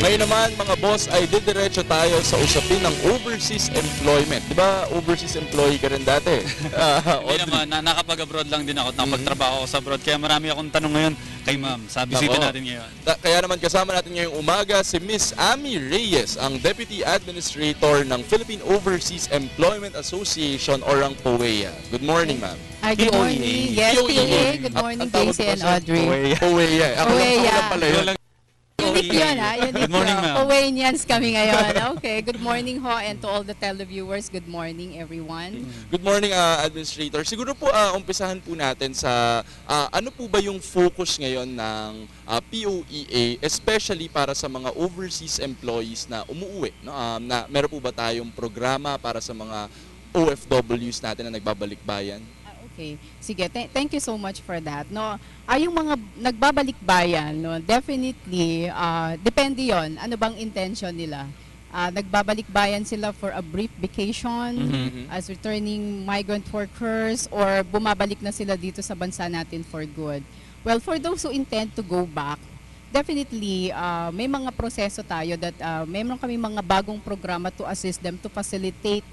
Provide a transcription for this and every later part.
Ngayon naman mga boss ay didiretso tayo sa usapin ng overseas employment. Di ba overseas employee ka rin dati? Hindi naman, nakapag-abroad lang din ako, nakapagtrabaho ako sa abroad. Kaya marami akong tanong ngayon kay ma'am. Sa bisita natin ngayon. Kaya naman kasama natin ngayong umaga si Miss Amy Reyes, ang Deputy Administrator ng Philippine Overseas Employment Association or ang POEA. Good morning, ma'am. Good morning. Yes, POEA. Good morning, Daisy and Audrey. POEA. Ako lang pala yun. Unique yun, ha? Unique. Good morning, ma'am. POEAnians kami ngayon. Okay, good morning ho, and to all the televiewers, good morning everyone. Good morning, Administrator. Siguro po, umpisahan po natin sa ano po ba yung focus ngayon ng POEA, especially para sa mga overseas employees na umuwi, no? Na meron po ba tayong programa para sa mga OFWs natin na nagbabalik bayan? Okay. Sige, thank you so much for that. No, yung mga nagbabalik bayan, no, definitely depende 'yon. Ano bang intention nila? Nagbabalik bayan sila for a brief vacation as returning migrant workers or bumabalik na sila dito sa bansa natin for good. Well, for those who intend to go back, definitely may mga proseso tayo that mayroon kami mga bagong programa to assist them to facilitate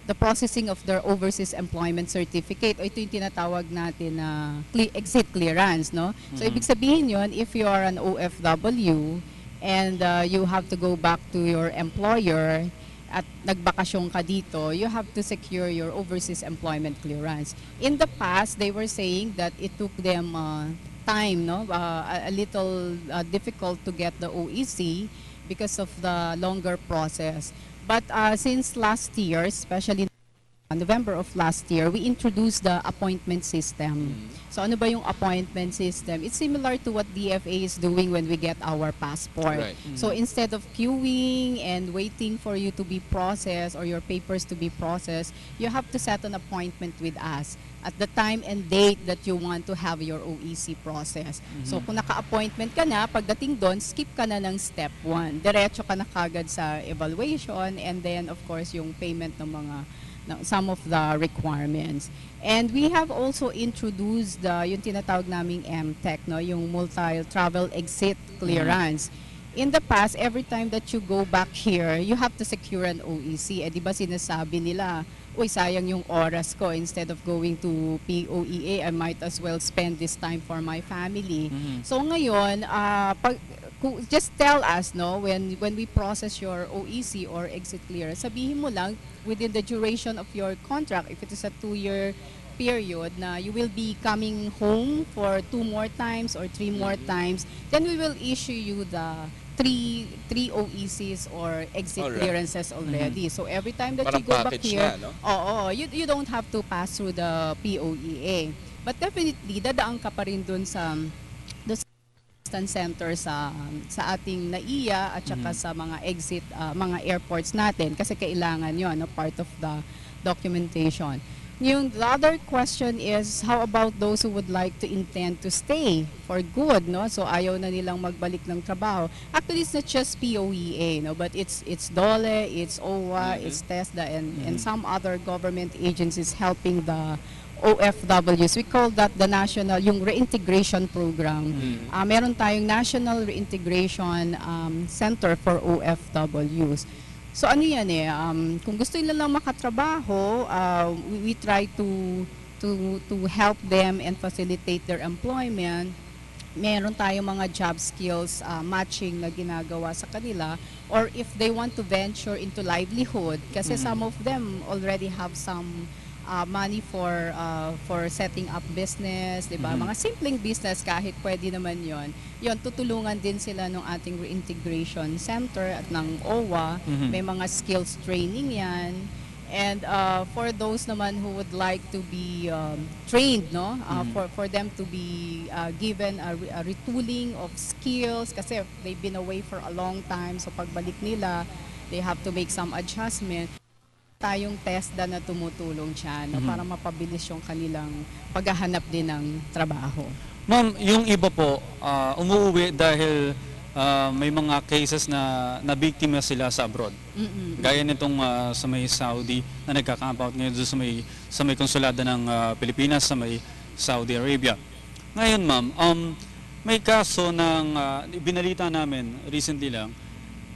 the processing of their overseas employment certificate, o ito yung tinatawag natin na exit clearance, no? So ibig sabihin yon, if you are an OFW and you have to go back to your employer at nagbakasyon ka dito, you have to secure your overseas employment clearance. In the past, they were saying that it took them time, no? A little difficult to get the OEC because of the longer process. But since last year, especially November of last year, we introduced the appointment system. So ano ba yung appointment system? It's similar to what DFA is doing when we get our passport. Right. So instead of queuing and waiting for you to be processed or your papers to be processed, you have to set an appointment with us at the time and date that you want to have your OEC process. So kung naka-appointment ka na, pagdating doon, skip ka na ng step 1. Diretso ka na kagad sa evaluation and then of course yung payment ng some of the requirements. And we have also introduced yung tinatawag naming MTEC, no, yung multi-travel exit clearance. In the past, every time that you go back here, you have to secure an OEC. Eh, di ba sinasabi nila, uy, sayang yung oras ko. Instead of going to POEA, I might as well spend this time for my family. So ngayon, just tell us, no, when we process your OEC or exit clearance, sabihin mo lang within the duration of your contract, if it is a 2-year period na you will be coming home for 2 more times or 3 more times, then we will issue you the three OECs or exit clearances already. So every time that parang you go back here, na, no? you don't have to pass through the POEA. But definitely, dadaan ka pa rin dun sa center sa ating NAIA at saka sa mga exit mga airports natin kasi kailangan yon, no, part of the documentation. The other question is, how about those who would like to intend to stay for good, no? So ayaw na nilang magbalik ng trabaho. Actually, it's not just POEA, no, but it's DOLE, it's OWA, it's TESDA, and some other government agencies helping the OFWs. We call that the national, yung reintegration program. Meron tayong National Reintegration Center for OFWs. So ano yan kung gusto nila lang makatrabaho, we try to help them and facilitate their employment. Meron tayong mga job skills matching na ginagawa sa kanila, or if they want to venture into livelihood, kasi some of them already have some money for setting up business, 'di ba? Mga simpleng business kahit pwede naman 'yon. 'Yon tutulungan din sila ng ating reintegration center at ng OWA. May mga skills training 'yan. And for those naman who would like to be trained, no, for them to be given a retooling of skills kasi they've been away for a long time, so pagbalik nila, they have to make some adjustment. Tayong TESDA na tumutulong siya, no, para mapabilis yung kanilang paghahanap din ng trabaho. Ma'am, yung iba po, umuwi dahil may mga cases na nabiktima sila sa abroad. Gaya nitong sa may Saudi na nagka-camp out ngayon sa may konsulada ng Pilipinas sa may Saudi Arabia. Ngayon ma'am, may kaso ng binalita namin recently lang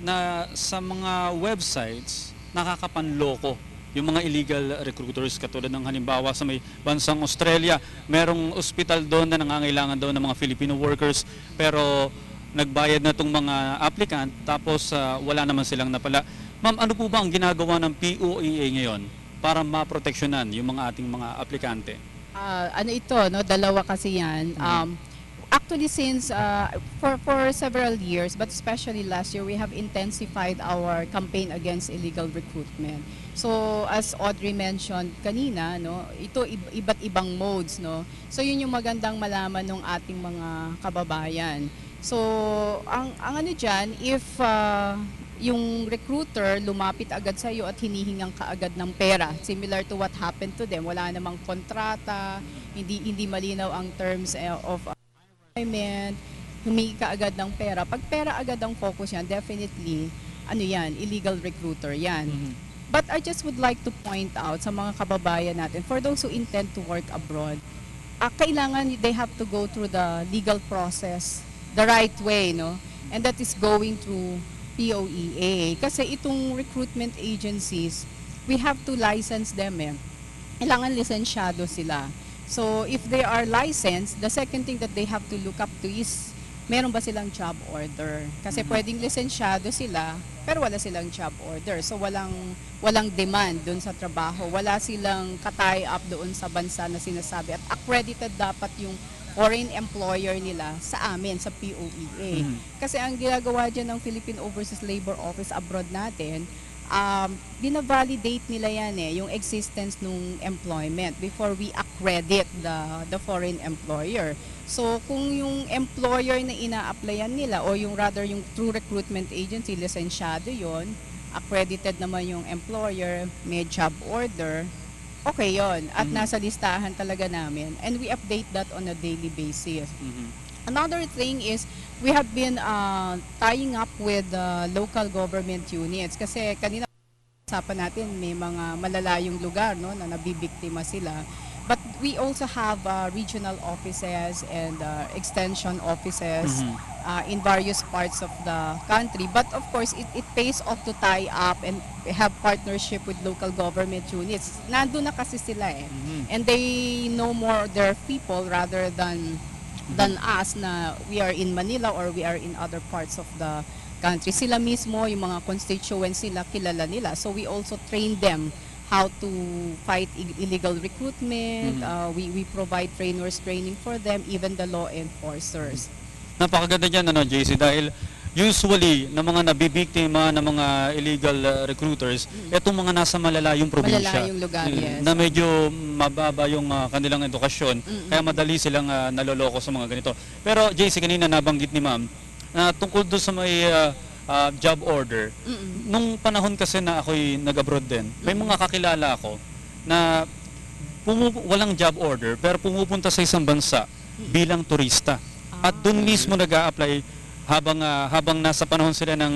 na sa mga websites nakakapanloko yung mga illegal recruiters, katulad ng halimbawa sa may bansang Australia, merong ospital doon na nangangailangan doon ng mga Filipino workers, pero nagbayad na itong mga applicant tapos wala naman silang napala. Ma'am, ano po ba ang ginagawa ng POEA ngayon para maproteksyonan yung mga ating mga aplikante? Ano ito, no? Dalawa kasi yan. Actually, since for several years, but especially last year, we have intensified our campaign against illegal recruitment. So, as Audrey mentioned kanina, no, ito iba't ibang modes, no. So, yun yung magandang malaman ng ating mga kababayan. So, ang ano diyan, if yung recruiter lumapit agad sa iyo at hinihingang kaagad ng pera, similar to what happened to them, wala namang kontrata, hindi malinaw ang terms of employment, humingi ka agad ng pera. Pag pera agad ang focus yan, definitely, ano yan, illegal recruiter yan. But I just would like to point out sa mga kababayan natin, for those who intend to work abroad, kailangan they have to go through the legal process the right way, no? And that is going through POEA. Kasi itong recruitment agencies, we have to license them eh. Kailangan lisensyado sila. So if they are licensed, the second thing that they have to look up to is meron ba silang job order. Kasi pwedeng lisensyado sila, pero wala silang job order. So walang demand doon sa trabaho. Wala silang ka-tie up doon sa bansa na sinasabi. At accredited dapat yung foreign employer nila sa amin, sa POEA. Kasi ang ginagawa dyan ng Philippine Overseas Labor Office abroad natin, binavalidate nila yan yung existence ng employment before we accredit the foreign employer. So kung yung employer na ina-applyan nila o yung rather yung true recruitment agency, lisensyado yon, accredited naman yung employer, may job order, okay yon at nasa listahan talaga namin, and we update that on a daily basis. Another thing is we have been tying up with local government units kasi kanina usapan natin may mga malalayong lugar, no, na nabibiktima sila. But we also have regional offices and extension offices in various parts of the country. But of course, it pays off to tie up and have partnership with local government units. Nandun na kasi sila eh. And they know more their people rather than us na we are in Manila or we are in other parts of the country. Sila mismo, yung mga constituents sila, kilala nila. So we also train them how to fight illegal recruitment. We provide trainers training for them, even the law enforcers. Napakaganda dyan, JC, dahil usually na mga nabibiktima ng mga illegal recruiters, itong mga nasa malalayong probinsya. Malalayong lugar, yes. Na medyo mababa yung kanilang edukasyon, kaya madali silang naloloko sa mga ganito. Pero JC, kanina nabanggit ni ma'am, tungkol doon sa may job order. Nung panahon kasi na ako'y nag-abroad din, may mga kakilala ako na walang job order pero pumupunta sa isang bansa bilang turista. At doon mismo nag-a-apply habang nasa panahon sila ng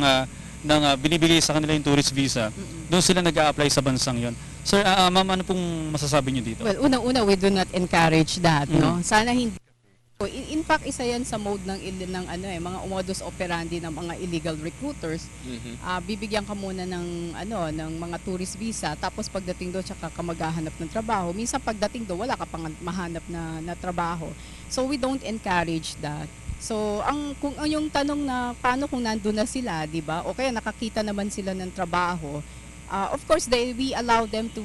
binibigay sa kanila yung tourist visa, doon sila nag-a-apply sa bansang yon. Sir, ma'am, ano pong masasabi niyo dito? Well, unang-una, we do not encourage that, no? Sana hindi. In fact, isa yan sa mode ng mga modus operandi ng mga illegal recruiters. Bibigyan ka muna ng mga tourist visa, tapos pagdating doon tsaka ka maghahanap ng trabaho. Minsan pagdating doon wala ka pang mahanap na trabaho. So we don't encourage that. So kung yung tanong na paano kung nandoon na sila, 'di ba? O kaya nakakita naman sila ng trabaho. Of course, we allow them to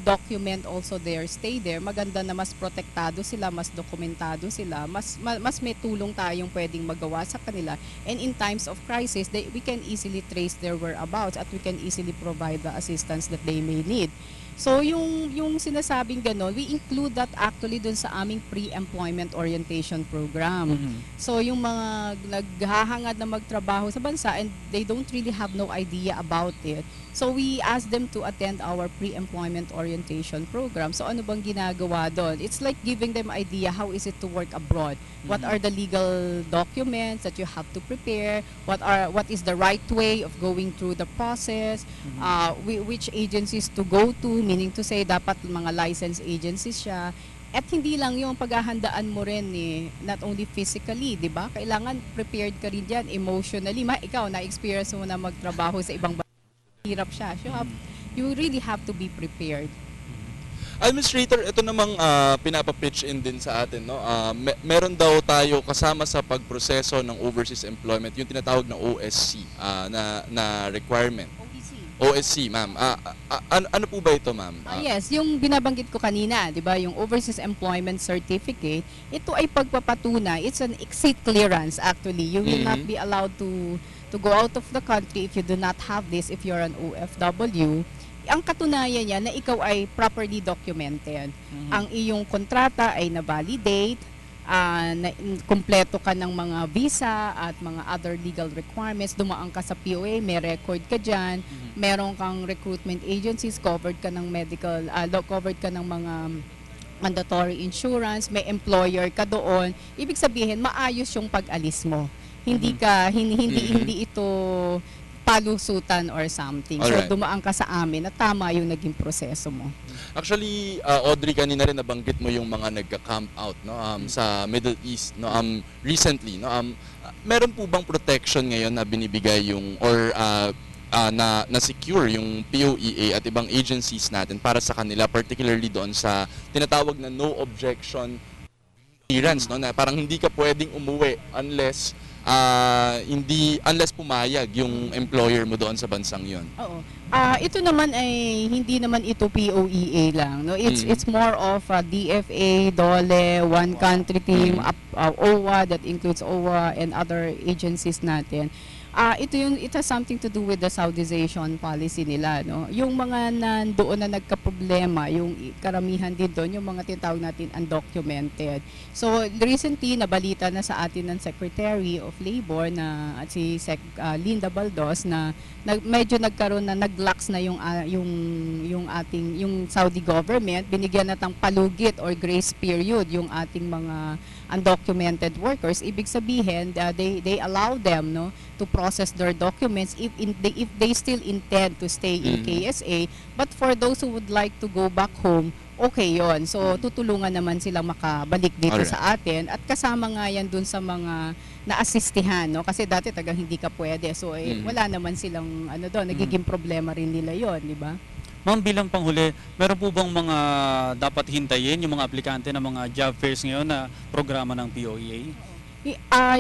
document also their stay there. Maganda na mas protektado sila, mas dokumentado sila, mas may tulong tayong pwedeng magawa sa kanila. And in times of crisis, we can easily trace their whereabouts at we can easily provide the assistance that they may need. So yung sinasabing gano'n, we include that actually dun sa aming pre-employment orientation program. So yung mga naghahangad na magtrabaho sa bansa and they don't really have no idea about it. So we ask them to attend our pre-employment orientation program. So ano bang ginagawa doon? It's like giving them idea how is it to work abroad. What are the legal documents that you have to prepare? What is the right way of going through the process? Which agencies to go to, meaning to say dapat mga licensed agencies siya. At hindi lang yung paghahandaan mo rin not only physically, di ba? Kailangan prepared ka rin dyan emotionally. Ikaw, na-experience mo na magtrabaho sa ibang bansa. Hirap siya. So, you really have to be prepared. Administrator, ito namang pinapapitch in din sa atin, no? Meron daw tayo kasama sa pagproseso ng overseas employment, yung tinatawag na OSC na requirement. OSC, ma'am. Ano po ba ito, ma'am? Yes, yung binabanggit ko kanina, 'di ba, yung Overseas Employment Certificate, ito ay pagpapatunay. It's an exit clearance actually. You will not be allowed to go out of the country if you do not have this, if you're an OFW. Ang katunayan niya na ikaw ay properly documented. Ang iyong kontrata ay na-validate, kumpleto ka ng mga visa at mga other legal requirements, dumaan ka sa POEA, may record ka dyan, meron kang recruitment agencies, covered ka ng medical, covered ka ng mga mandatory insurance, may employer ka doon. Ibig sabihin, maayos yung pag-alis mo. Hindi ito palusutan or something. Alright. So dumaan ka sa amin at tama yung naging proseso mo. Actually, Audrey, kanina rin nabanggit mo yung mga nagka-camp out, no, sa Middle East, no, recently, no, meron po bang protection ngayon na binibigay yung or na secure yung POEA at ibang agencies natin para sa kanila, particularly doon sa tinatawag na no objection clearance, no, na parang hindi ka pwedeng umuwi unless pumayag yung employer mo doon sa bansang yon. Oo. Ito naman ay hindi naman ito POEA lang, no. It's more of a DFA, DOLE, one country team, OWA, that includes OWA and other agencies natin. It has something to do with the Saudization policy nila, no. Yung mga nandoon na nagka-problema, yung karamihan din doon, yung mga tinatawag natin undocumented. So recently nabalita na sa atin ng Secretary of Labor na si Linda Baldos na medyo nagkaroon na naglax na yung Saudi government, binigyan na ng palugit or grace period yung ating mga undocumented workers. Ibig sabihin, they allow them, no, to process their documents if they still intend to stay in KSA. But for those who would like to go back home, okay yon. So tutulungan naman silang makabalik dito sa atin at kasama nga yan dun sa mga naasistihan, no, kasi dati tagang hindi ka pwede. So wala naman silang nagiging problema rin nila yon, di ba? Ma'am, bilang panghuli, meron po bang mga dapat hintayin yung mga aplikante ng mga job fairs ngayon na programa ng POEA?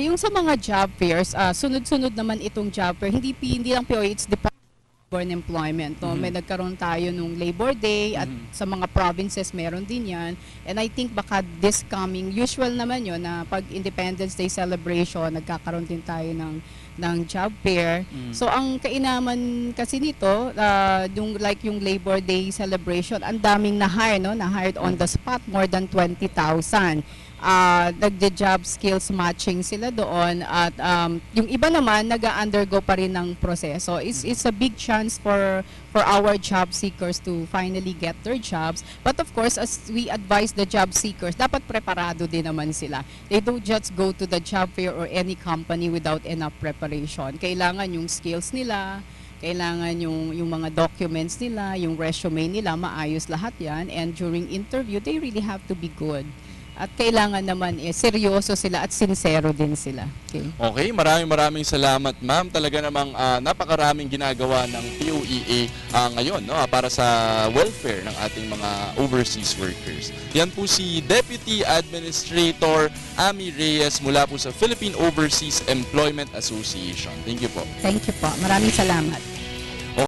Yung sa mga job fairs, sunod-sunod naman itong job fair. Hindi lang POEA, it's Department of Labor and Employment. No? May nagkaroon tayo nung Labor Day at sa mga provinces meron din yan. And I think baka this coming, usual naman yun na pag Independence Day celebration, nagkakaroon din tayo ng job fair. So ang kainaman kasi nito, yung Labor Day celebration, ang daming na-hire, no? Na-hired on the spot, more than 20,000. Nagde-job skills matching sila doon at yung iba naman nag-undergo pa rin ng proseso. It's a big chance for our job seekers to finally get their jobs. But of course, as we advise the job seekers, dapat preparado din naman sila. They don't just go to the job fair or any company without enough preparation. Kailangan yung skills nila, kailangan yung mga documents nila, yung resume nila, maayos lahat yan. And during interview, they really have to be good. At kailangan naman seryoso sila at sincero din sila. Okay, maraming salamat, ma'am. Talaga namang napakaraming ginagawa ng POEA ngayon, no, para sa welfare ng ating mga overseas workers. Yan po si Deputy Administrator Amy Reyes mula po sa Philippine Overseas Employment Association. Thank you po. Thank you po. Maraming salamat.